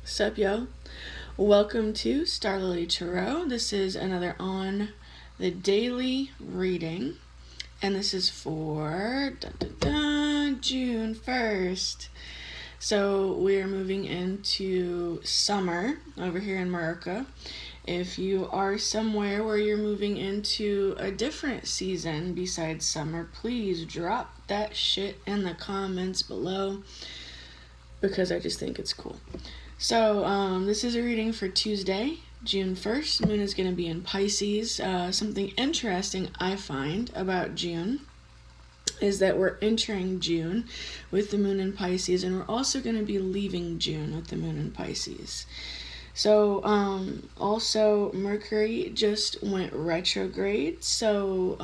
Sup, yo? Welcome to starlilytarot. This is another on the daily reading, and this is for June 1st. So we are moving into summer over here in America. If you are somewhere where you're moving into a different season besides summer, please drop that shit in the comments below because I just think it's cool. So this is a reading for Tuesday, June 1st. Moon is going to be in Pisces. Something interesting I find about June is that we're entering June with the moon in Pisces, and we're also going to be leaving June with the moon in Pisces. So also Mercury just went retrograde, so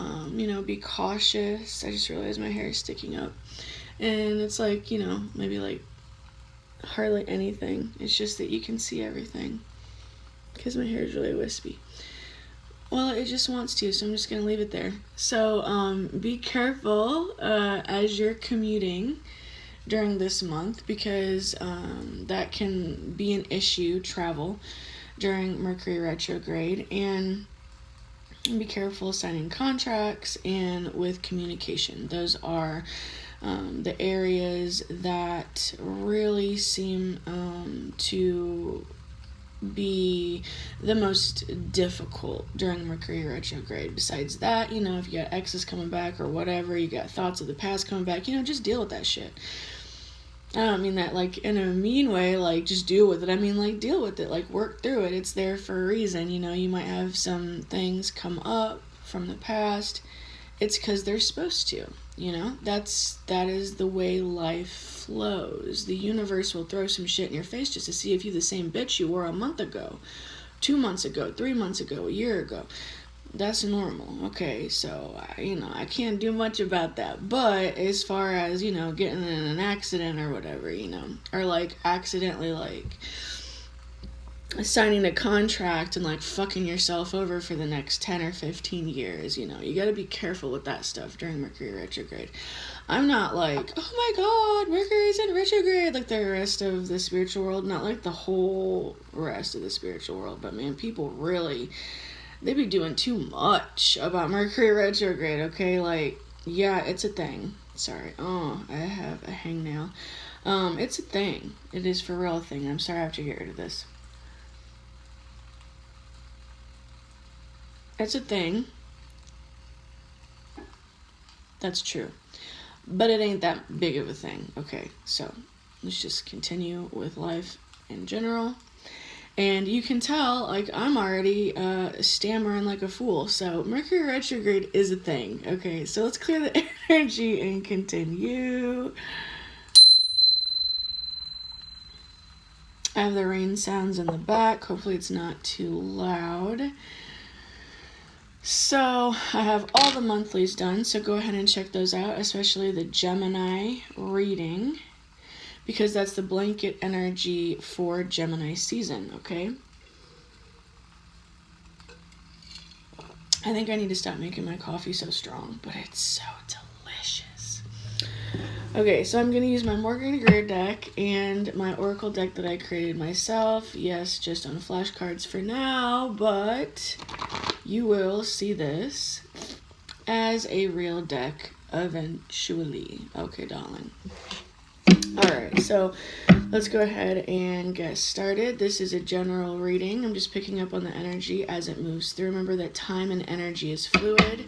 be cautious. I just realized my hair is sticking up, and it's like, maybe like hardly anything. It's just that you can see everything because my hair is really wispy. Well, it just wants to, so I'm just gonna leave it there. So be careful as you're commuting during this month, because that can be an issue, travel during Mercury retrograde, and be careful signing contracts and with communication. Those are the areas that really seem to be the most difficult during Mercury retrograde. Besides that, if you got exes coming back or whatever, you got thoughts of the past coming back, just deal with that shit. I don't mean that like in a mean way, like just deal with it. I mean like deal with it, like work through it. It's there for a reason. You might have some things come up from the past. It's because they're supposed to. That is the way life flows. The universe will throw some shit in your face just to see if you're the same bitch you were a month ago, 2 months ago, 3 months ago, a year ago. That's normal. Okay, so I can't do much about that. But as far as getting in an accident or whatever, or like accidentally like signing a contract and like fucking yourself over for the next 10 or 15 years, you got to be careful with that stuff during Mercury retrograde. I'm not like, oh my god, Mercury's in retrograde like the rest of the spiritual world, not like the whole rest of the spiritual world, but man, people really, they be doing too much about Mercury retrograde, okay? Like, yeah, it's a thing. Sorry. Oh, I have a hangnail. It's a thing. It is for real a thing. I'm sorry I have to get rid of this. It's a thing. That's true. But it ain't that big of a thing. Okay, so let's just continue with life in general. And you can tell, like, I'm already stammering like a fool. So Mercury retrograde is a thing. Okay, so let's clear the energy and continue. I have the rain sounds in the back. Hopefully it's not too loud. So I have all the monthlies done, so go ahead and check those out, especially the Gemini reading, because that's the blanket energy for Gemini season, okay? I think I need to stop making my coffee so strong, but it's so delicious. Okay, so I'm going to use my Morgan Greer deck and my Oracle deck that I created myself. Yes, just on flashcards for now, but you will see this as a real deck eventually. Okay, darling. Alright, so let's go ahead and get started. This is a general reading. I'm just picking up on the energy as it moves through. Remember that time and energy is fluid.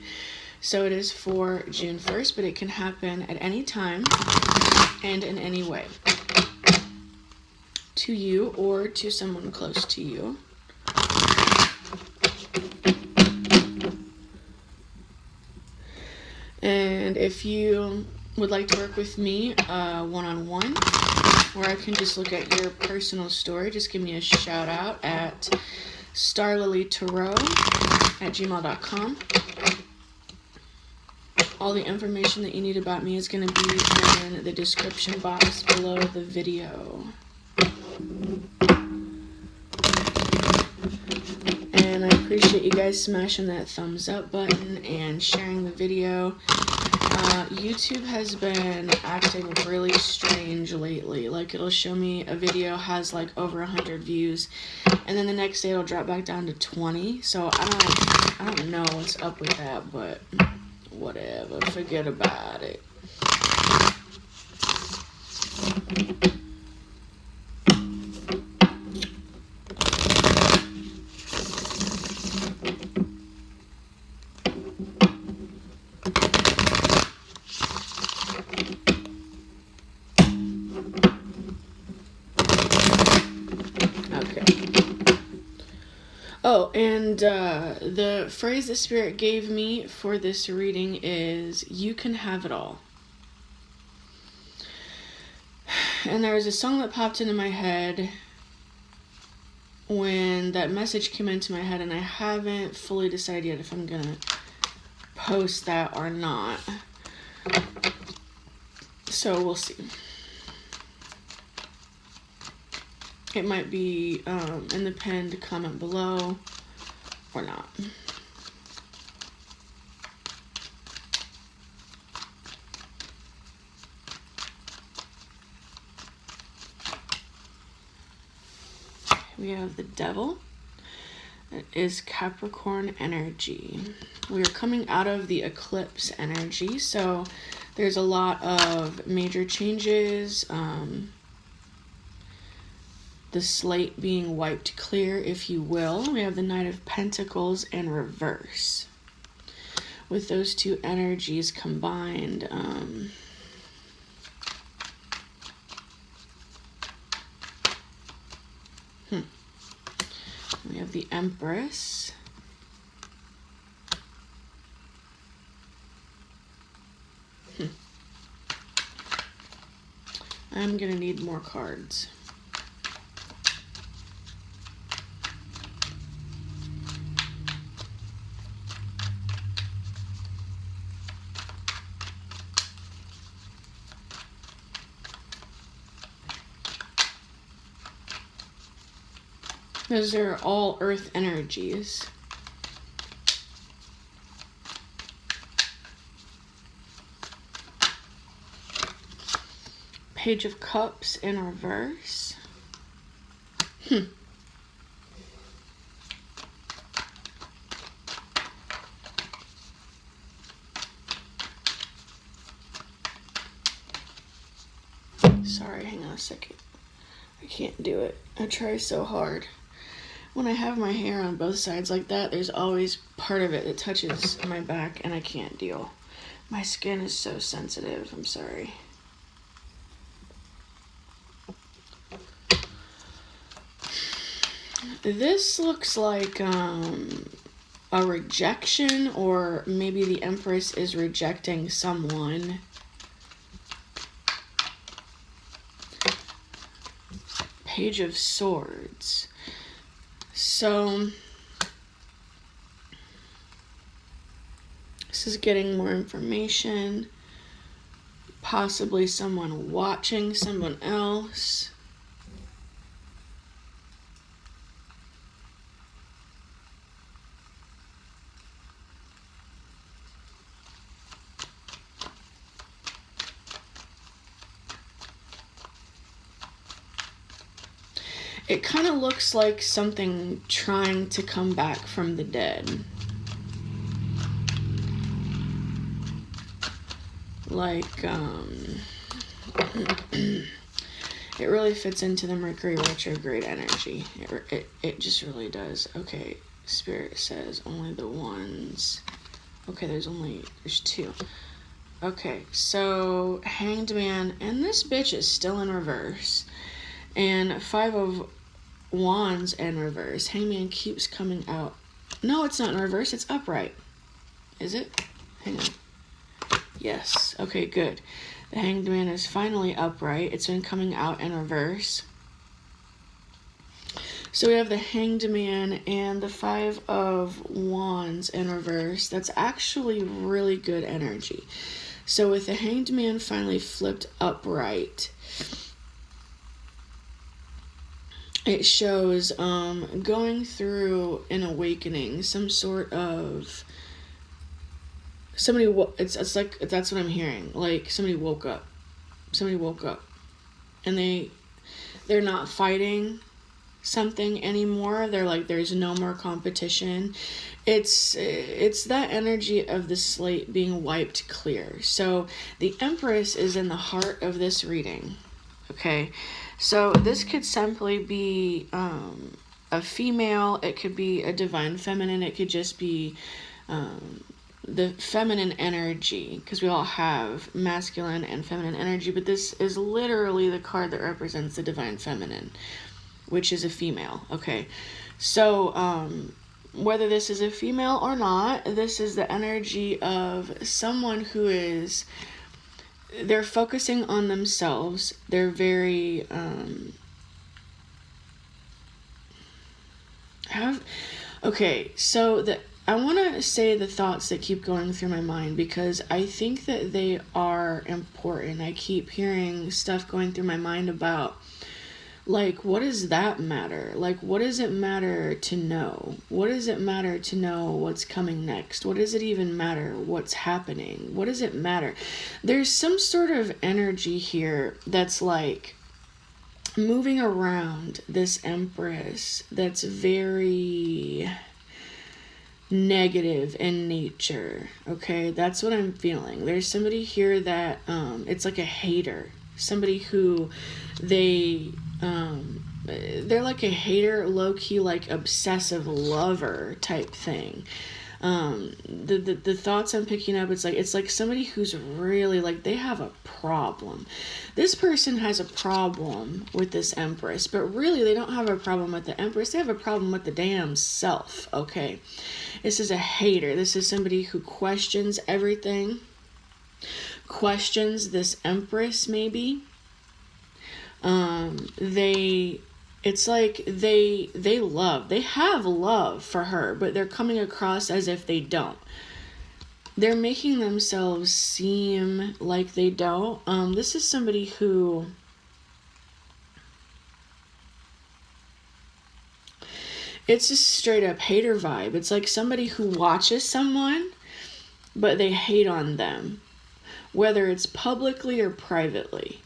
So it is for June 1st, but it can happen at any time and in any way. To you or to someone close to you. And if you would like to work with me one-on-one, where I can just look at your personal story, just give me a shout out at starlilytarot@gmail.com. All the information that you need about me is going to be in the description box below the video. And I appreciate you guys smashing that thumbs up button and sharing the video. YouTube has been acting really strange lately. Like, it'll show me a video has like over 100 views, and then the next day it'll drop back down to 20. So I don't know what's up with that, but whatever. Forget about it. Oh, and the phrase the Spirit gave me for this reading is, you can have it all. And there was a song that popped into my head when that message came into my head, and I haven't fully decided yet if I'm going to post that or not. So we'll see. It might be in the pinned comment below or not. We have the Devil. It is Capricorn energy. We are coming out of the eclipse energy, so there's a lot of major changes. The slate being wiped clear, if you will. We have the Knight of Pentacles in reverse. With those two energies combined, we have the Empress. I'm gonna need more cards. Those are all earth energies. Page of Cups in reverse. Sorry, hang on a second. I can't do it. I try so hard. When I have my hair on both sides like that, there's always part of it that touches my back, and I can't deal. My skin is so sensitive. I'm sorry. This looks like a rejection, or maybe the Empress is rejecting someone. Page of Swords. So this is getting more information. Possibly someone watching someone else. It kind of looks like something trying to come back from the dead. Like, it really fits into the Mercury retrograde energy. It just really does. Okay, Spirit says only the ones. Okay, there's two. Okay, so Hanged Man, and this bitch is still in reverse. And Five of Wands in reverse. Hangman keeps coming out. No, it's not in reverse. It's upright. Is it? Hang on. Yes. Okay, good. The Hanged Man is finally upright. It's been coming out in reverse. So we have the Hanged Man and the Five of Wands in reverse. That's actually really good energy. So with the Hanged Man finally flipped upright, it shows going through an awakening, some sort of it's like, that's what I'm hearing. Like, somebody woke up. And they're not fighting something anymore. They're like, there's no more competition. It's that energy of the slate being wiped clear. So the Empress is in the heart of this reading. Okay, so this could simply be a female. It could be a divine feminine. It could just be the feminine energy, because we all have masculine and feminine energy, but this is literally the card that represents the divine feminine, which is a female. Okay, so whether this is a female or not, this is the energy of someone who is, they're focusing on themselves. They're very okay, so I want to say the thoughts that keep going through my mind, because I think that they are important. I keep hearing stuff going through my mind about, like, what does that matter? Like, what does it matter to know? What does it matter to know what's coming next? What does it even matter what's happening? What does it matter? There's some sort of energy here that's like moving around this Empress that's very negative in nature. Okay, that's what I'm feeling. There's somebody here that it's like a hater, somebody who they're like a hater, low-key, like obsessive lover type thing. The thoughts I'm picking up, it's like somebody who's really, like, they have a problem. This person has a problem with this Empress, but really they don't have a problem with the Empress. They have a problem with the damn self. Okay, this is a hater. This is somebody who questions everything, questions this Empress maybe. It's like they have love for her, but they're coming across as if they don't. They're making themselves seem like they don't. This is somebody who, it's just straight up hater vibe. It's like somebody who watches someone, but they hate on them, whether it's publicly or privately.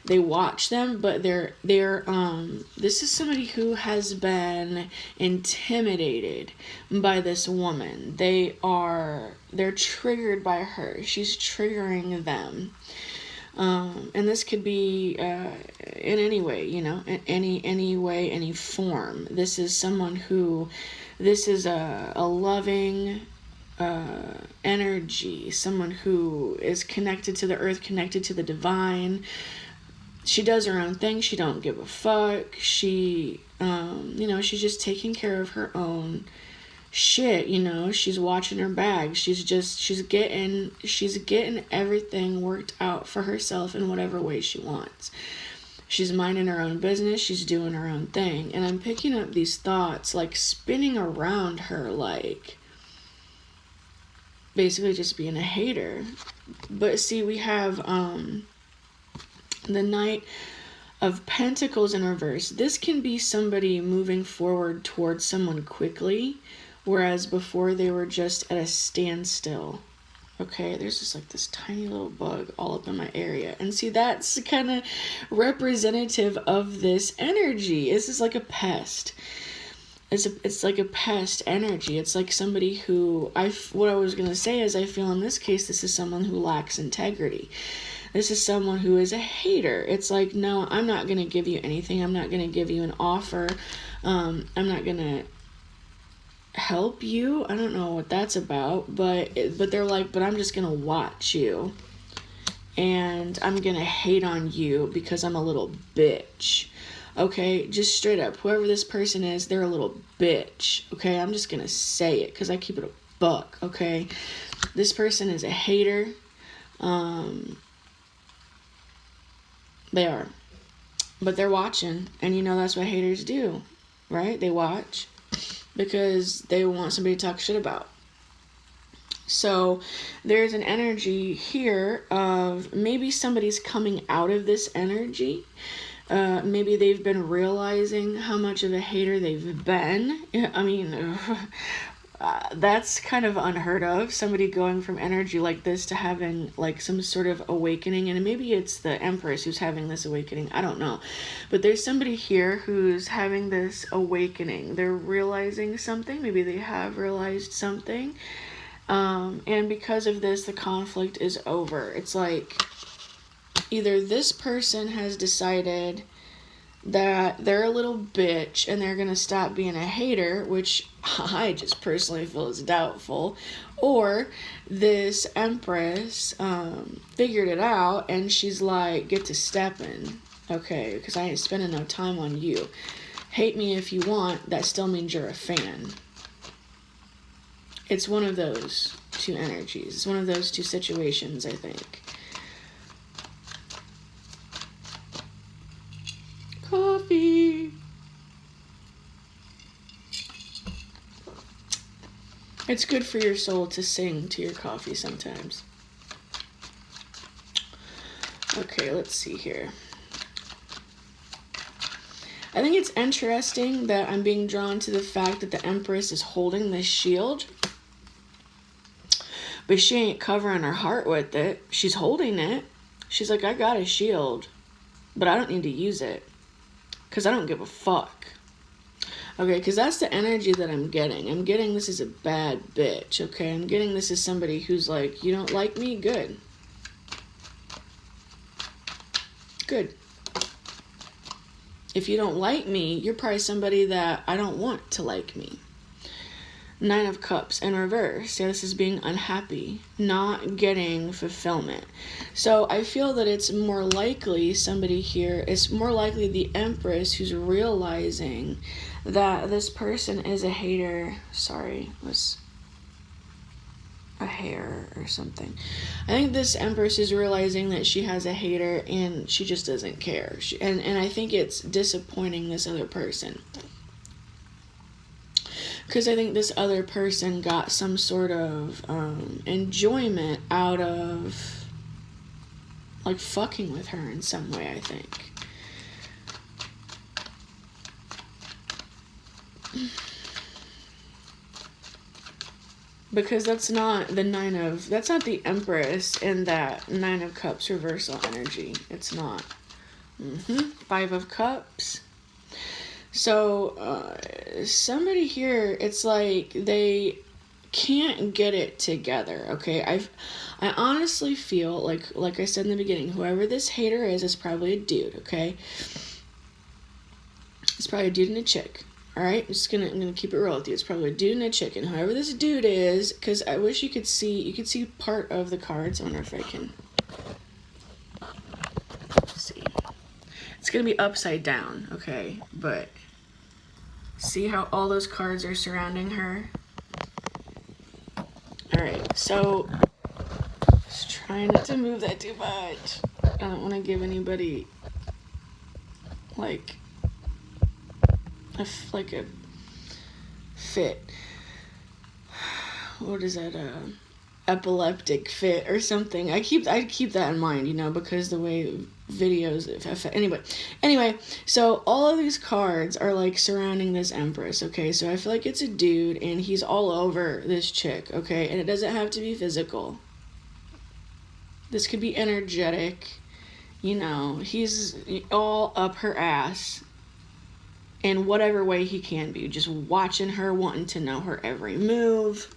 They watch them, but they're this is somebody who has been intimidated by this woman. They're triggered by her. She's triggering them. And this could be in any way, you know, in any way, any form. This is someone who, this is a loving energy, someone who is connected to the earth, connected to the divine. She does her own thing. She don't give a fuck. She, you know, she's just taking care of her own shit, you know. She's watching her bag. She's getting everything worked out for herself in whatever way she wants. She's minding her own business. She's doing her own thing. And I'm picking up these thoughts, like, spinning around her, like, basically just being a hater. But see, we have, the Knight of Pentacles in reverse. This can be somebody moving forward towards someone quickly, whereas before they were just at a standstill. Okay, there's just like this tiny little bug all up in my area. And see, that's kind of representative of this energy. This is like a pest. It's like a pest energy. It's like somebody who, what I was going to say is, I feel in this case, this is someone who lacks integrity. This is someone who is a hater. It's like, no, I'm not going to give you anything. I'm not going to give you an offer. I'm not going to help you. I don't know what that's about, but they're like, but I'm just going to watch you. And I'm going to hate on you because I'm a little bitch. Okay, just straight up, whoever this person is, they're a little bitch. Okay, I'm just going to say it because I keep it a buck. Okay, this person is a hater. They are. But they're watching. And you know that's what haters do, right? They watch because they want somebody to talk shit about. So there's an energy here of maybe somebody's coming out of this energy. Maybe they've been realizing how much of a hater they've been. I mean, that's kind of unheard of. Somebody going from energy like this to having like some sort of awakening, and maybe it's the Empress who's having this awakening. I don't know, but there's somebody here who's having this awakening. They're realizing something. Maybe they have realized something, and because of this, the conflict is over. It's like either this person has decided that they're a little bitch and they're gonna stop being a hater, which I just personally feel is doubtful, or this Empress figured it out and she's like, get to stepping, okay, because I ain't spending no time on you. Hate me if you want, that still means you're a fan. It's one of those two energies. It's one of those two situations, I think. Coffee. It's good for your soul to sing to your coffee sometimes. Okay, let's see here. I think it's interesting that I'm being drawn to the fact that the Empress is holding this shield, but she ain't covering her heart with it. She's holding it. She's like, I got a shield, but I don't need to use it. Because I don't give a fuck. Okay, because that's the energy that I'm getting. I'm getting this is a bad bitch, okay? I'm getting this as somebody who's like, you don't like me? Good. Good. If you don't like me, you're probably somebody that I don't want to like me. 9 of Cups in reverse. Yeah, this is being unhappy, not getting fulfillment. So I feel that it's more likely somebody here, it's more likely the Empress who's realizing that this person is a hater. Sorry, was a hair or something. I think this Empress is realizing that she has a hater and she just doesn't care. And I think it's disappointing this other person. Because I think this other person got some sort of enjoyment out of, like, fucking with her in some way, I think. Because that's not the that's not the Empress in that 9 of Cups reversal energy. It's not. 5 of Cups. So, somebody here, it's like they can't get it together, okay? I honestly feel like I said in the beginning, whoever this hater is probably a dude, okay? It's probably a dude and a chick, all right? I'm gonna keep it real with you. It's probably a dude and a chick, and whoever this dude is, because I wish you could see part of the cards. I wonder if I can see. It's gonna be upside down, okay? But see how all those cards are surrounding her? Alright, so just trying not to move that too much. I don't want to give anybody like a fit. What is that? Epileptic fit or something. I keep that in mind, you know, because the way videos anyway, so all of these cards are like surrounding this Empress, okay? So I feel like it's a dude and he's all over this chick, okay? And it doesn't have to be physical. This could be energetic, you know. He's all up her ass in whatever way he can be, just watching her, wanting to know her every move.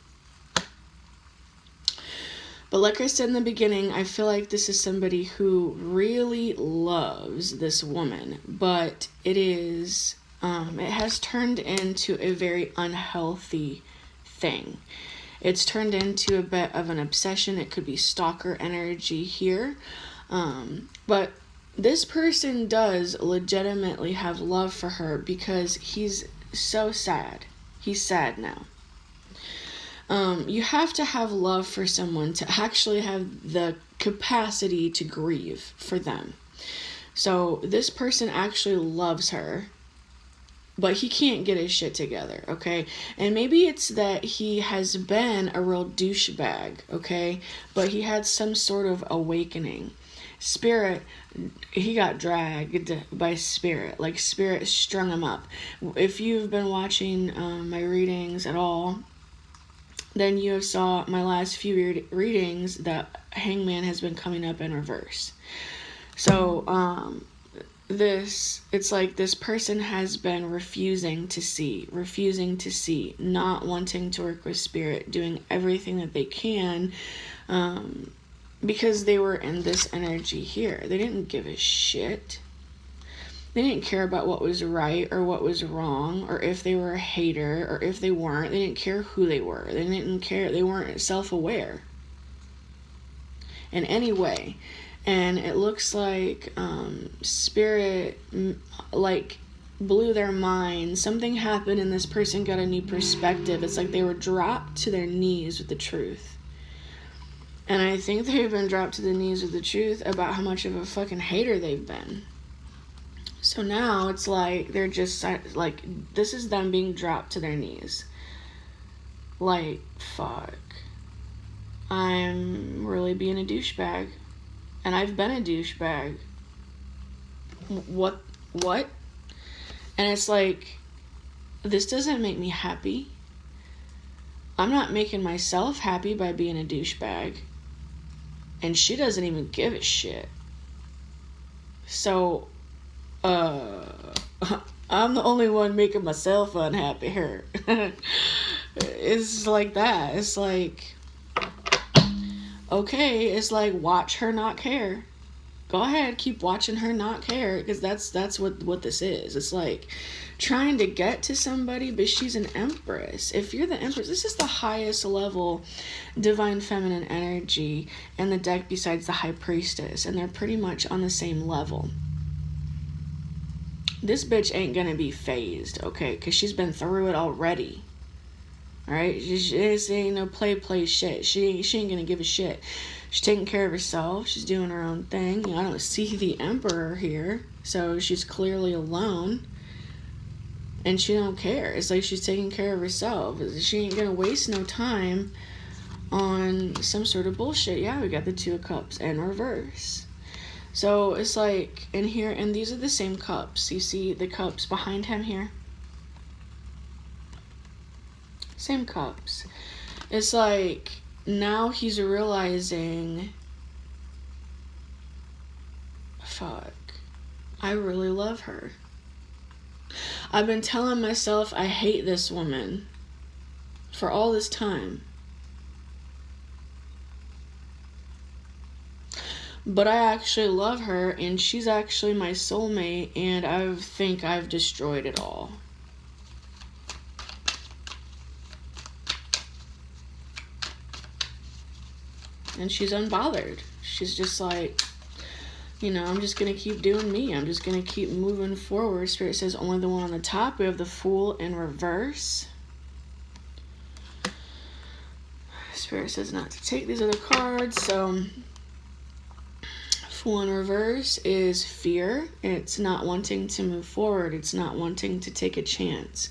But like I said in the beginning, I feel like this is somebody who really loves this woman, but it has turned into a very unhealthy thing. It's turned into a bit of an obsession. It could be stalker energy here. But this person does legitimately have love for her because he's so sad. He's sad now. You have to have love for someone to actually have the capacity to grieve for them. So this person actually loves her, but he can't get his shit together, okay? And maybe it's that he has been a real douchebag, okay? But he had some sort of awakening. Spirit, he got dragged by Spirit. Like, Spirit strung him up. If you've been watching my readings at all, then you have saw my last few readings that Hangman has been coming up in reverse. So, it's like this person has been refusing to see, not wanting to work with spirit, doing everything that they can, because they were in this energy here. They didn't give a shit. They didn't care about what was right or what was wrong, or if they were a hater or if they weren't. They didn't care who they were. They didn't care. They weren't self-aware in any way. And it looks like spirit like blew their mind. Something happened and this person got a new perspective. It's like they were dropped to their knees with the truth. And I think they've been dropped to the knees with the truth about how much of a fucking hater they've been. So now it's like they're just like, this is them being dropped to their knees. Like, fuck. I'm really being a douchebag. And I've been a douchebag. What? And it's like, this doesn't make me happy. I'm not making myself happy by being a douchebag. And she doesn't even give a shit. So, I'm the only one making myself unhappy here. It's like that. It's like, okay, it's like, watch her not care. Go ahead, keep watching her not care, because that's what this is. It's like trying to get to somebody, but she's an empress. If you're the empress, this is the highest level divine feminine energy in the deck besides the high priestess, and they're pretty much on the same level. This bitch ain't gonna be phased, okay? Because she's been through it already. Alright? This ain't no play shit. She ain't gonna give a shit. She's taking care of herself. She's doing her own thing. I don't see the Emperor here. So she's clearly alone. And she don't care. It's like she's taking care of herself. She ain't gonna waste no time on some sort of bullshit. Yeah, we got the Two of Cups in reverse. So it's like in here, and these are the same cups. You see the cups behind him here? Same cups. It's like now he's realizing, fuck, I really love her. I've been telling myself I hate this woman for all this time. But I actually love her, and she's actually my soulmate, and I think I've destroyed it all. And she's unbothered. She's just like, I'm just going to keep doing me. I'm just going to keep moving forward. Spirit says only the one on the top. We have the Fool in reverse. Spirit says not to take these other cards, so Fool in reverse is fear. It's not wanting to move forward. It's not wanting to take a chance.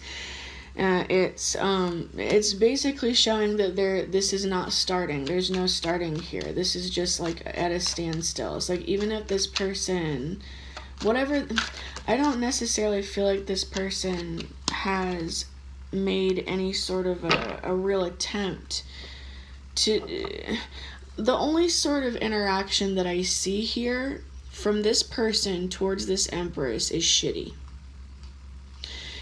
It's basically showing that this is not starting. There's no starting here. This is just like at a standstill. It's like even if this person, whatever, I don't necessarily feel like this person has made any sort of a real attempt to. The only sort of interaction that I see here from this person towards this Empress is shitty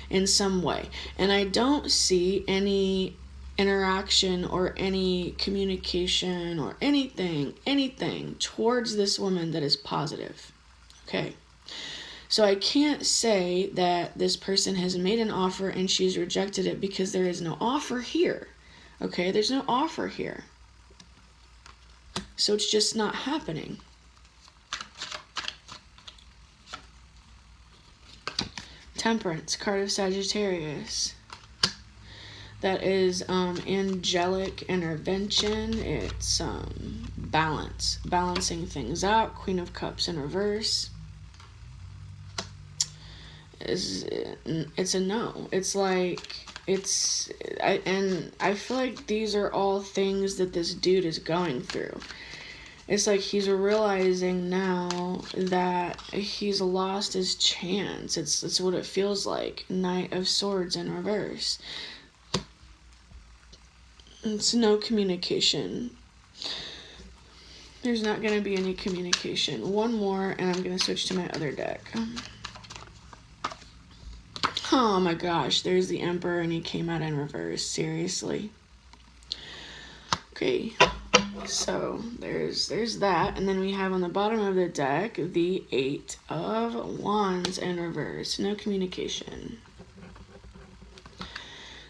in some way. And I don't see any interaction or any communication or anything towards this woman that is positive. Okay. So I can't say that this person has made an offer and she's rejected it, because there is no offer here. Okay. There's no offer here. So it's just not happening. Temperance, card of Sagittarius. That is angelic intervention. It's balancing things out. Queen of Cups in reverse. It's a no. It's like I feel like these are all things that this dude is going through. It's like he's realizing now that he's lost his chance. It's what it feels like. Knight of Swords in reverse. It's no communication. There's not going to be any communication. One more, and I'm going to switch to my other deck. Oh my gosh, there's the Emperor, and he came out in reverse. Seriously. Okay, so there's that, and then we have on the bottom of the deck the 8 of Wands in reverse. No communication.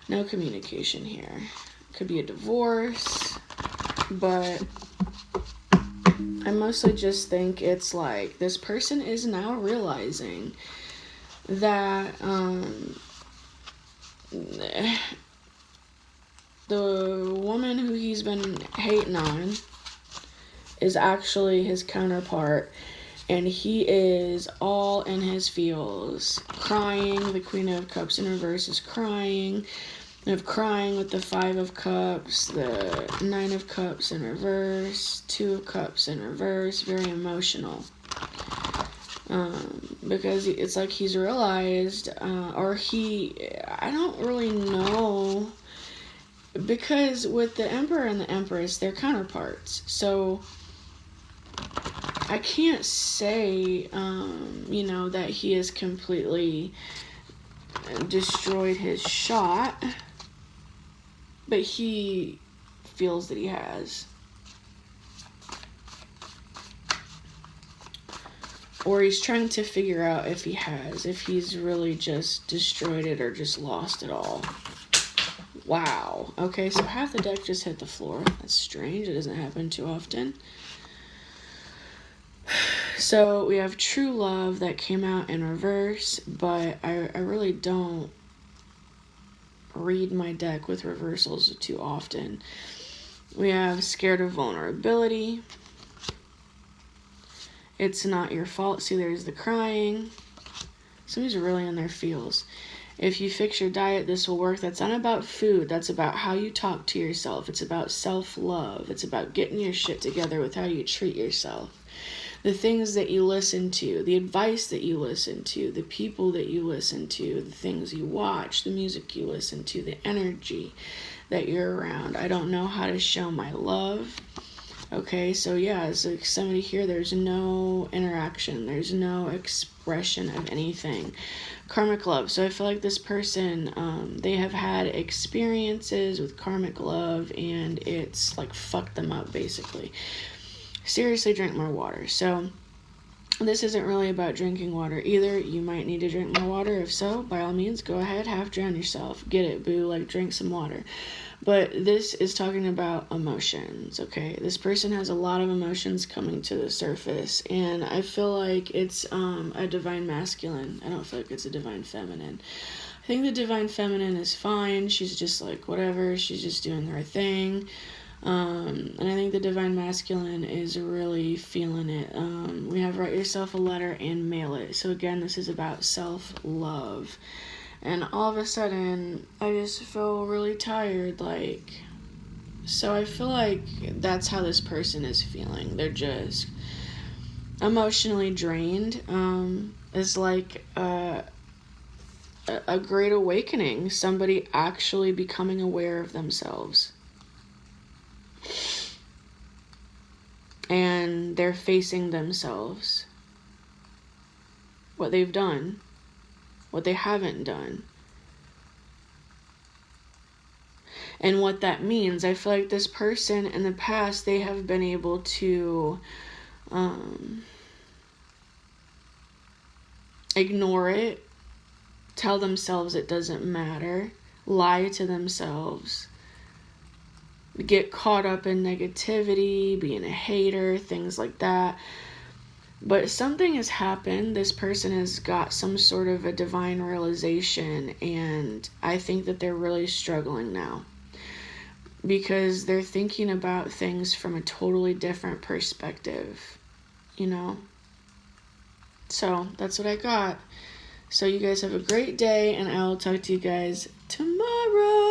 No communication here. Could be a divorce, but I mostly just think it's like this person is now realizing that the woman who he's been hating on is actually his counterpart, and he is all in his feels, crying. The Queen of Cups in reverse is crying. We have crying with the 5 of Cups, the 9 of Cups in reverse, 2 of Cups in reverse, very emotional. Because it's like he's realized, I don't really know, because with the Emperor and the Empress, they're counterparts. So I can't say, that he has completely destroyed his shot, but he feels that he has. Or he's trying to figure out if he has, if he's really just destroyed it or just lost it all. Wow. Okay, so half the deck just hit the floor. That's strange. It doesn't happen too often. So we have true love that came out in reverse, but I really don't read my deck with reversals too often. We have scared of vulnerability. It's not your fault. See, there's the crying. Somebody's really in their feels. If you fix your diet, this will work. That's not about food. That's about how you talk to yourself. It's about self-love. It's about getting your shit together with how you treat yourself. The things that you listen to, the advice that you listen to, the people that you listen to, the things you watch, the music you listen to, the energy that you're around. I don't know how to show my love. Okay, so yeah, as like somebody here, there's no interaction. There's no expression of anything. Karmic love. So I feel like this person, they have had experiences with karmic love, and it's like fucked them up, basically. Seriously, drink more water. So this isn't really about drinking water either. You might need to drink more water. If so, by all means, go ahead, half drown yourself. Get it, boo, like drink some water. But this is talking about emotions, okay? This person has a lot of emotions coming to the surface, and I feel like it's a divine masculine. I don't feel like it's a divine feminine. I think the divine feminine is fine. She's just like, whatever. She's just doing her thing. And I think the divine masculine is really feeling it. We have write yourself a letter and mail it. So again, this is about self-love. And all of a sudden, I just feel really tired, so I feel like that's how this person is feeling. They're just emotionally drained. It's like a great awakening, somebody actually becoming aware of themselves. And they're facing themselves. What they've done. What they haven't done. And what that means. I feel like this person in the past, they have been able to ignore it, tell themselves it doesn't matter, lie to themselves, get caught up in negativity, being a hater, things like that. But something has happened. This person has got some sort of a divine realization, and I think that they're really struggling now because they're thinking about things from a totally different perspective, So that's what I got. So you guys have a great day, and I will talk to you guys tomorrow.